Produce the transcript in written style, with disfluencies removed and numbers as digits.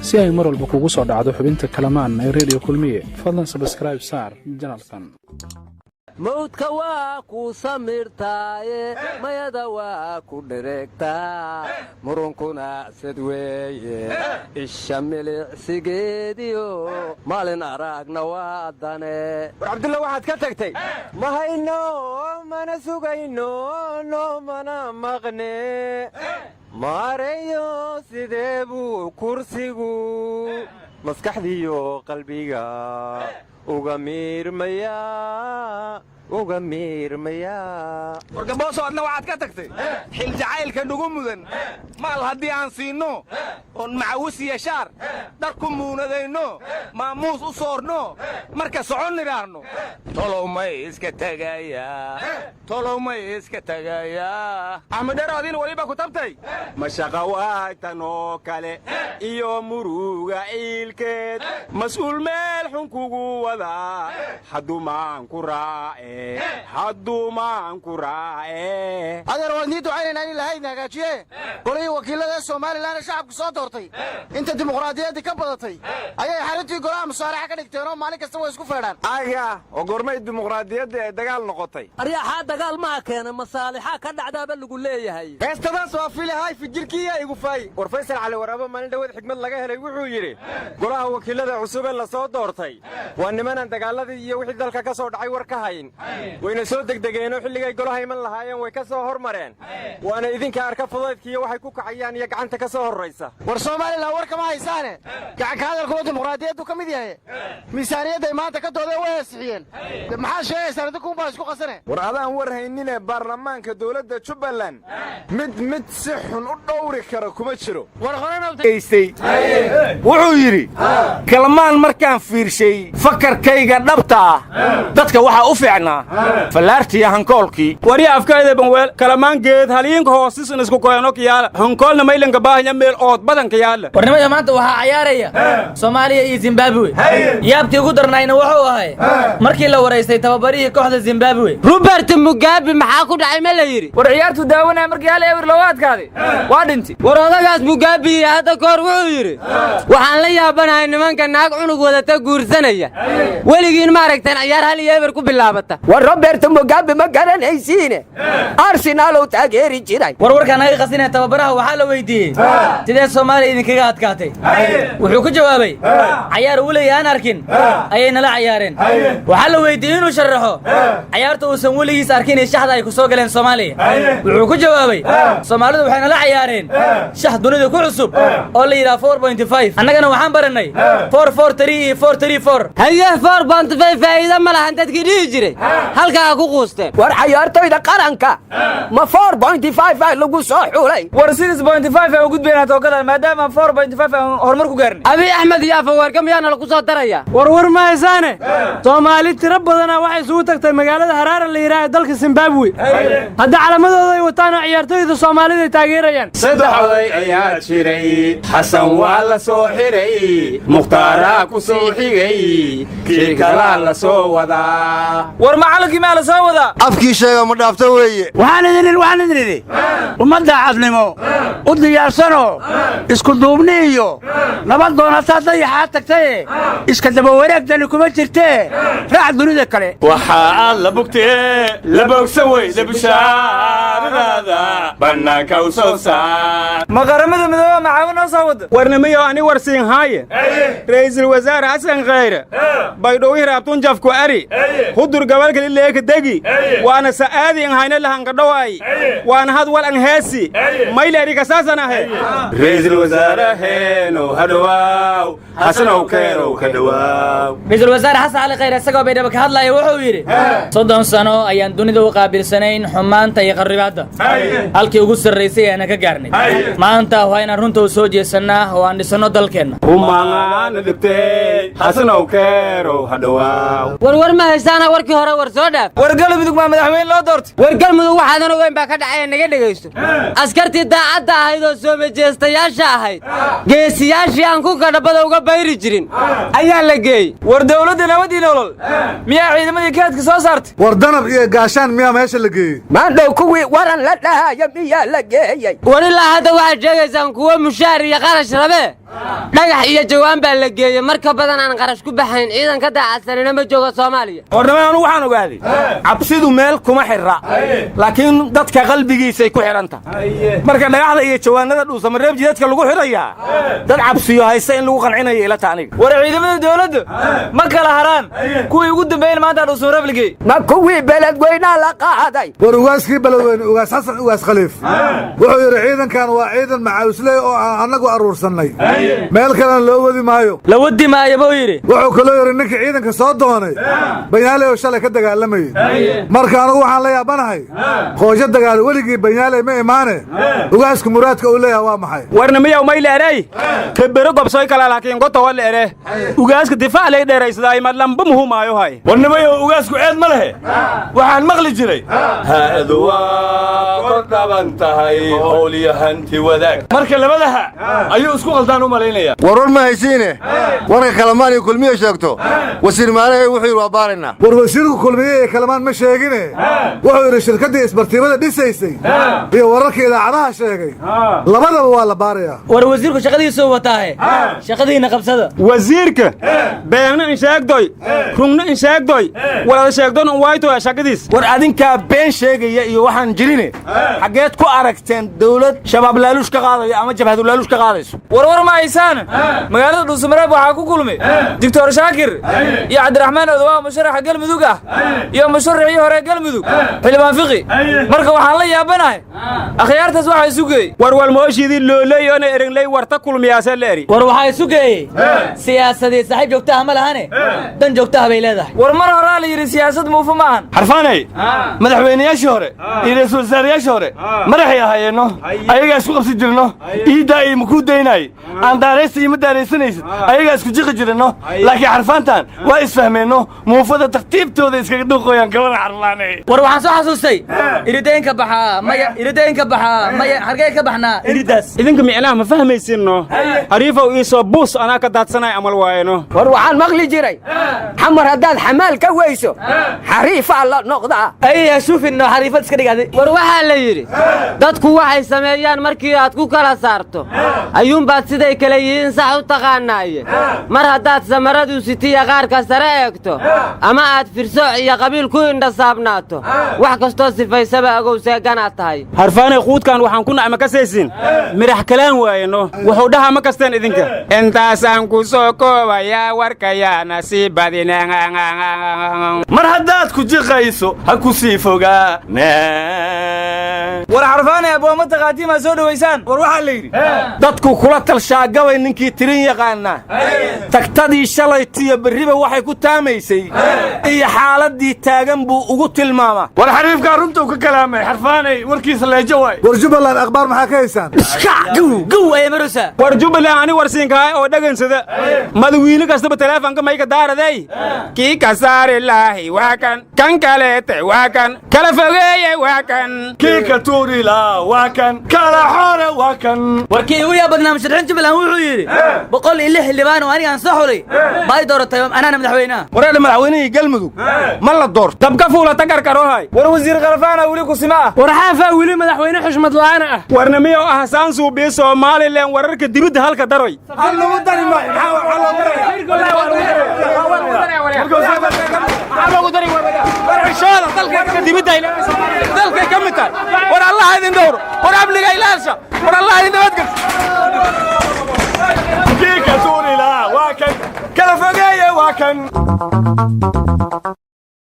si ay mar walba kugu soo dhacdo xubinta kalamaan ee Radio Kulmiye fadlan subscribe saar channelkan mawdka waa ku samirtaaye mayada waa ku dheregtaa murunkuna sad weeye isha milicsigeediyo maalin aragna waa dane war cabdulla waxaad ka tagtay ma hayno mana sugayno no mana maqne maareeyo sidee buu kursigu maskaxdiyo qalbiga uga miirmaya wargabooso adna waxaad ka tagtay xil jacaylka nugu mudan maal haddii aan siinno oon macawis iyo shaar dhar ku muunadayno maamuus u soorno marka socon nidhaahno tolow may iska tagayaa axmeddheero adiina weliba ku tabtay mashaqa waagtan oo kale iyo muruga ciilkeed mas'uul meel xun kugu wadaa hadduumaan ku raace adeer waad nii ducaynaynaa in ilahay idin hagaajiye golihii wakiillada ee somalilan ee shacabku soo doortay inta dimuqraadiyaddii ka badatay ayay xaruntii golaha musaaraxa ka dhigteen oo maalin kasta way isku feedhaan aga oo gormay dimuqraadiyadda ee dagaal noqotay aryaxaa dagaal maa keena masaalixa ka dhacdaaba lagu leeyahay heestadaas waa filahay fijirkiiya igu faay war faysal cali waraabo maalin dhaweed xigmad laga helay wuxuu yidhi golaha wakiillada cusub ee la soo doortay waa nimanaan dagaaladii iyo wixii dalka ka soo dhacay war ka hayn wayna soo degdegeenoo xilligay golaha iman lahaayeen way ka soo hormareen waana idinka arka fudaydkiiyo waxay ku kacayaan iyo gacanta ka soo horraysa war somalilan war kama haysaane gacanka hadalkuwa dimuqraadiyaddu ka mid yahay miisaaniyadday maanta ka doodee way ansixiyeen maxaad sheegaysaan idinkuunbaa isku qasane war adaan war hayninee baarlamaanka dowladda jubbaland mid si xun u dhowri kara kuma jiro wuxuu yidhi kalmaan markaan fiirshay fakarkayga dhabta ah dadka waxaa u fiicnaa fallaartiya hankoolkii wariya afkaayda banweel kalamaan geed haliinka hoosisan isku koyano kiyaala hankoolna maylanka baahanya meel ood badanka yaala warnimada maanta waxaa cayaaraya Soomaaliya iyo Zimbabwe yaabtii ugu darnayna wuxuu ahay markii la wareystay tababarihii kooxda Zimbabwe Robert Mugabe maxaa ku dhacay ma la yiri war ciyaartu daawanaya markii hal ewer loo adkaaday waa dhinti war odagaas Mugabe hadda koor wuxuu yiri waxaan la yaabanahay nimanka naag cunug wadata guursanaya weligiin ma aragteen ciyaar hal ewer ku bilaabata war Robert Mugabe ma garanaysiine Arsenal oo taageeri jiray warkan ay qasinay tababaraha waxa la weydiiyay sidee Soomaaliya idinkaga adkaatay wuxuu ku jawaabay ciyaar waligaan arkin ayayna la ciyaareen waxa la weydiiyay inuu sharaxo ciyaarta uusan waligiis arkin shaxda ay ku soo galeen Soomaaliya wuxuu ku jawaabay Soomaalidu waxayna la ciyaareen shax dunida ku cusub oo la yiraahdo 4.5 annagana waxaan baranay 4-4-3-4-3-4 haye 4.5 faa'iido ma lahan dadkii dhigi jiray halka ku quusteen war ciyaartoyda qaranka ma 4.5 lagu soo xulay war 6.5 ay u gudbeen tookada maadaama 4.5 horumar ku gaarnay abi axmed iyo afawarka miyaana lagu soo daraya war ma haysaane Soomaali tiro badan waxay soo tagtay magaalada Harare la yiraahdo dalka Zimbabwe hadda calamadooda ay wataan ciyaartoyda Soomaalida taageerayaan saddexday ayaa jiray xasan waa la soo xiray muqtaara ku soo xigay kii kala la soo wadaa war macallinkii ma la soo wadaa afkii sheega ma dhaafto weeye waxaan idin ummadda cadnimo u diyaarsano isku duubni iyo nabad doonata dayaxa tagtay iska daba wareegtani kuma jirtee raac dunida kale waxa aad la bogtee la bogsan weyda bishaarada bannaanka u soo saar maqaramada midooba macaawin oo soo wada warnimiyo ani warsiin haaye ra'iisul wasaare Xasan Khayre baydhowii raabtun jafku ari hudur gabalka leeka degi waana saadi in hayna lahan gadhaway waana had wal an heesi mayleeri ka saasanahay ra'iisul wasaare heeno hadwaaw xasanow keero ka dhawaaw ra'iisul wasaare Xasan Ali Khayre isagoo baydhaba ka hadlaya wuxuu yiri 30 sano ayaan dunida u qaabilsanayn xumaanta iyo qarribaadda halkii ugu sarreysay ayaan ka gaarnay maanta waa in runta u soo jeesanaa oo aan dhisano dalkeena umaan dhibtay xasanow keero hadwaaw war ma haysaana warkii hore war soo dhaaf war galmudug ma madaxweyne loo doortay war galmudug waxaadan ogeyn baa ka dhacay naga dhageysto askartii daacadda ahayd oo soo majeestayaasha ahayd geesiyaashii aan ku kadhabada uga bayri jirin ayaa la geeyey war dawladda nabadii nolol miyaa ciidamadii kaadka soo saartay war danab iyo gaashaan miyaa meesha la geeyey maandhow kuwii waran la dhahaya miyaa la geeyey war ilaa hadda waxaad sheegaysaan kuwa mushaar iyo qarash rabe dhagax iyo jawaan baa la geeyey marka badan aan qarash ku baxayn ciidanka daacadsanina ma jooga Soomaaliya warnama anu waxaan ogaaday cabsidu meel kuma xirra laakiin dadka qalbigiisa ku xiranta marka dhagaxda iyo jawaanada dhuusamareeb jidadka lagu xirayaa dad cabsiyo haysta in lagu qancinayo ila taaniga war ciidamada dawladdu ma kala haraan kuwii ugu dambeeyay maanta dhuusamareeb ligay ma kuwii beledweynaha la qaaday war ugaaskii beledweyne ugaas xasan ugaas khaliif wuxuu yidhi ciidankan waa ciidan macawisley oo aan annagu aruursannay meel kalena loo wadi maayo la wadi maayo buu yidhi wuxuu kaloo yidhi ninkii ciidanka soo doonay banyaale oo shalay ka dagaalamayey marka anigu waxaan la yaabanahay qoosho dagaal weligii banyaale ma imaane ugaasku muraadka uu leeyahay waa maxay warnamiya umay leeray kebero gobsoy kala laakiin goto wal ere ugaaska difaac lay dheeraysday ma lamba muhumaayo hay warnamiya ugaasku eed ma lehe waxaan maqli jiray haadu waa kordhaban tahay howliyahanti wadaag marka labadaha ayuu isku qaldaan u malaynaya warwar ma haysiine warka kalamaan iyo kulmiye sheegto wasiir maalahay wuxuu yidhi waa baaraynaa war wasiirku kulmiye iyo kalamaan ma sheegine wuxuu yidhi shirkaddii isbartiimada dhisaysay iyo wararka idaacadaha sheegay labadaba waa la baarayaa war wasiirku shaqadiisu wataahe shaqadiina qabsada wasiirka beenna in sheegdoy rungna in sheegdoy walaal sheegdoon wayto shaqadiis war adinka been sheegaya iyo waxaan jirine xageed ku aragteen dawlad shabaab laaluush ka qaadayo ama jabhadu laaluush ka qaadayso war ma haysaan magaalada dhuusamareeb waxaa ku kulmay doctor shaakir iyo cabdiraxmaan odawaa musharaxa galmudug ah iyo musharaxii hore galmudug xildhibaan fiqi marka waxaan la yaabanahay akhyaartaas waxaa isu geeyey war walmooshidii looleeyona erengley warta kulmiyaasa leeri war waxaa isu geeyey siyaasadii saaxiib joogtaha ma lahane dan joogtaha bay leedahay war mar horaa la yidhi siyaasad muufa ma ahan xarfaanay madaxweynayaashii hore iyo ra'iisul wasaarayaashii hore madaxay ahayeenno ayagaa isku qabsi jirno iidaa iyo makuu daynay aan daaraysta iyo ma daaraysanaysid ayagaa isku jiqi jiranno laakiin xarfaantan waa isfahmeenno muufada tartiibtooda iskaga dhuuqooyaan gabadha xarfaanay war waxaan soo xasuustay irideenka baxaa maya irideenka baxaa maya hargey ka baxnaa iridaas idinka micnaha ma fahmaysinno hariifow iisoo buus anaa ka daadsanay amal waayno war waxaan maqli jiray xamar haddaad xamaal ka weyso xariifaa la noqdaa ay shuufinno xariifad iska dhigaaday war waxaa la yidhi dadku waxay sameeyaan markii aad ku kala saarto ayuunbaad siday kale yihiin sax u taqaanaaye mar haddaad samaradu sitiya qaarka sare eegto ama aad firsooc iyo qabiil ku indhasaabnaato wax kastoo sifaysaba agow seeganaad tahay harfaanay quudkan waxaan ku nacma ka saysin mirax kalaan waayno wuxuu dhaha ma kasteen idinka intaasaan ku soo koobayaa warkayaa nasiibadina mar haddaad ku jiqayso ha ku sii fogaa war xarfaanay abooma taqaatiima soo dhawaysaan war waxaa la yidhi dadku kula talshaagabay ninkii tirin yaqaana tagtadii shalaytiyo berriba waxay ku taamaysay iyo xaaladii taagan buu ugu tilmaamaa war xariifkaa runtuu ka kalaamay xarfaanay warkiisa leejo waay war jubbaland akhbaar maxaa ka haysaan gow ay marusa war jubbaland ani warsiinkahay oo dhagansada madawiine kastaba teleefonka mayka daaraday kii ka saari laahi waa kan kaleete waa kan kala fogeeye waa kan kii ka tuuri laa waa kan kala xore waa kan warkii ugu yaa badnaa musharaxiin jubbaland wuxuu yidhi 106 xildhibaan oo anigaan soo xulay bay dooratay anaana madaxweynaha wareedha madaxweynihii galmudug ma la doorto dabka fuulata garkarohay war wasiir khalafaana weli ku sima ah war xaafaa weli madaxweyne xushmad la'aan ah warnamiyo ah saan suubiyo Soomaaliland wararka dibadda halka daroy hallo dari ma dalka ka mid tahay war Allah idin dhowro war abliga ilaasha war Allah idin nabadgel kii ka tuuri laa waa kan kala fogeeye waa kan